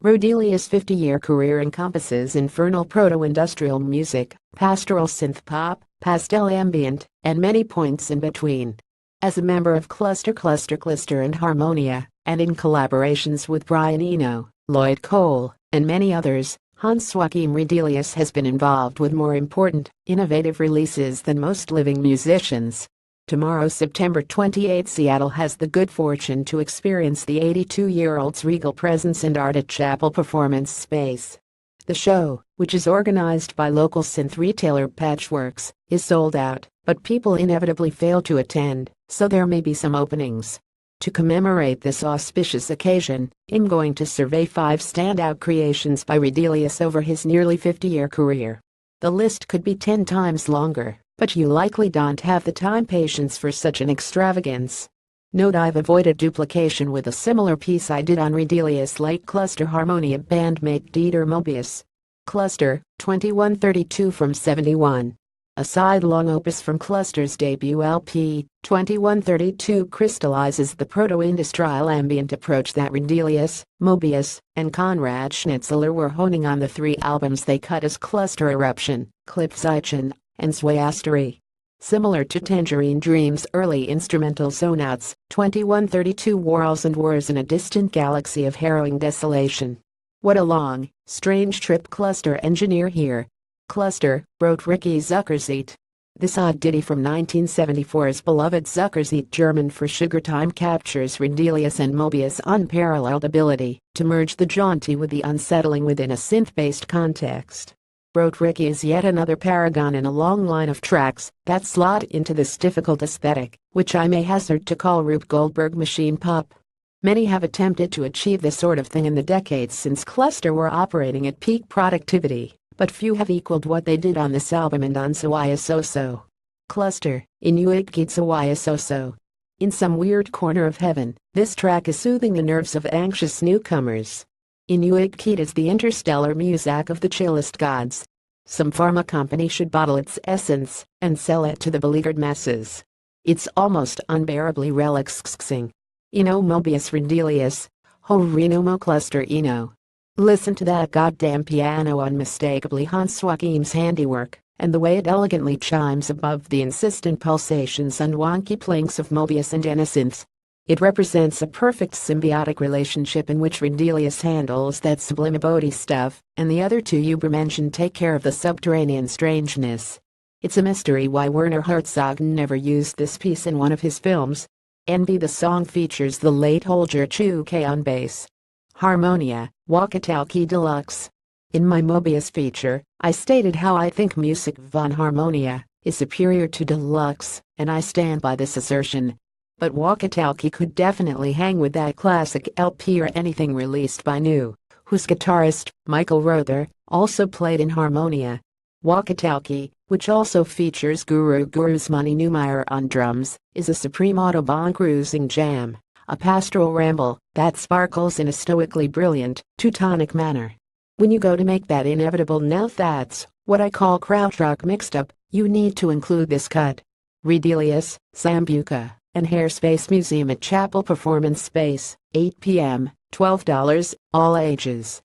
Roedeliuss' 50-year career encompasses infernal proto-industrial music, pastoral synth pop, pastel ambient, and many points in between. As a member of Cluster and Harmonia, and in collaborations with Brian Eno, Lloyd Cole, and many others, Hans-Joachim Roedeliuss has been involved with more important, innovative releases than most living musicians. Tomorrow, September 28, Seattle has the good fortune to experience the 82-year-old's regal presence and art at Chapel Performance Space. The show, which is organized by local synth retailer Patchworks, is sold out, but people inevitably fail to attend, so there may be some openings. To commemorate this auspicious occasion, I'm going to survey 5 standout creations by Roedeliuss over his nearly 50-year career. The list could be 10 times longer, but you likely don't have the time patience for such an extravagance. Note I've avoided duplication with a similar piece I did on Roedeliuss' late Cluster Harmonia bandmate Dieter Mobius. Cluster, 2132 from 71. A side-long opus from Cluster's debut LP, 2132 crystallizes the proto-industrial ambient approach that Roedeliuss, Mobius, and Konrad Schnitzler were honing on the 3 albums they cut as Cluster Eruption, Clipzeichen, and Swayastery. Similar to Tangerine Dream's early instrumental zone-outs, 2132 whirls and whirs in a distant galaxy of harrowing desolation. What a long, strange trip Cluster engineer here. Cluster, wrote Ricky Zuckerzeet. This odd ditty from 1974's beloved Zuckerzeet German for Sugar Time captures Roedeliuss and Mobius' unparalleled ability to merge the jaunty with the unsettling within a synth-based context. Wrote Ricky is yet another paragon in a long line of tracks that slot into this difficult aesthetic, which I may hazard to call Rube Goldberg machine pop. Many have attempted to achieve this sort of thing in the decades since Cluster were operating at peak productivity, but few have equaled what they did on this album and on Sawaya Soso. Cluster, Inuit Geet Sawaya Soso. In some weird corner of heaven, this track is soothing the nerves of anxious newcomers. Inuit Geet is the interstellar muzak of the chillest gods. Some pharma company should bottle its essence and sell it to the beleaguered masses. It's almost unbearably relaxing. Eno Mobius Roedeliuss, ho Reno Mo Cluster Eno. Listen to that goddamn piano, unmistakably Hans-Joachim's handiwork, and the way it elegantly chimes above the insistent pulsations and wonky plinks of Mobius and synths. It represents a perfect symbiotic relationship in which Roedeliuss handles that sublime body stuff, and the other 2 Ubermenschen take care of the subterranean strangeness. It's a mystery why Werner Herzog never used this piece in one of his films. Ambi. The song features the late Holger Chuke on bass. Harmonia, Walkie-Talkie Deluxe. In my Mobius feature, I stated how I think music von Harmonia is superior to Deluxe, and I stand by this assertion. But Walkie-Talkie could definitely hang with that classic LP or anything released by New, whose guitarist, Michael Rother, also played in Harmonia. Walkie-Talkie, which also features Guru Usmani Neumeyer on drums, is a supreme autobahn cruising jam, a pastoral ramble that sparkles in a stoically brilliant, Teutonic manner. When you go to make that inevitable "now that's what I call krautrock" mixed up, you need to include this cut. Roedeliuss, Sambuca, and Hairspace Museum at Chapel Performance Space, 8 p.m., $12, all ages.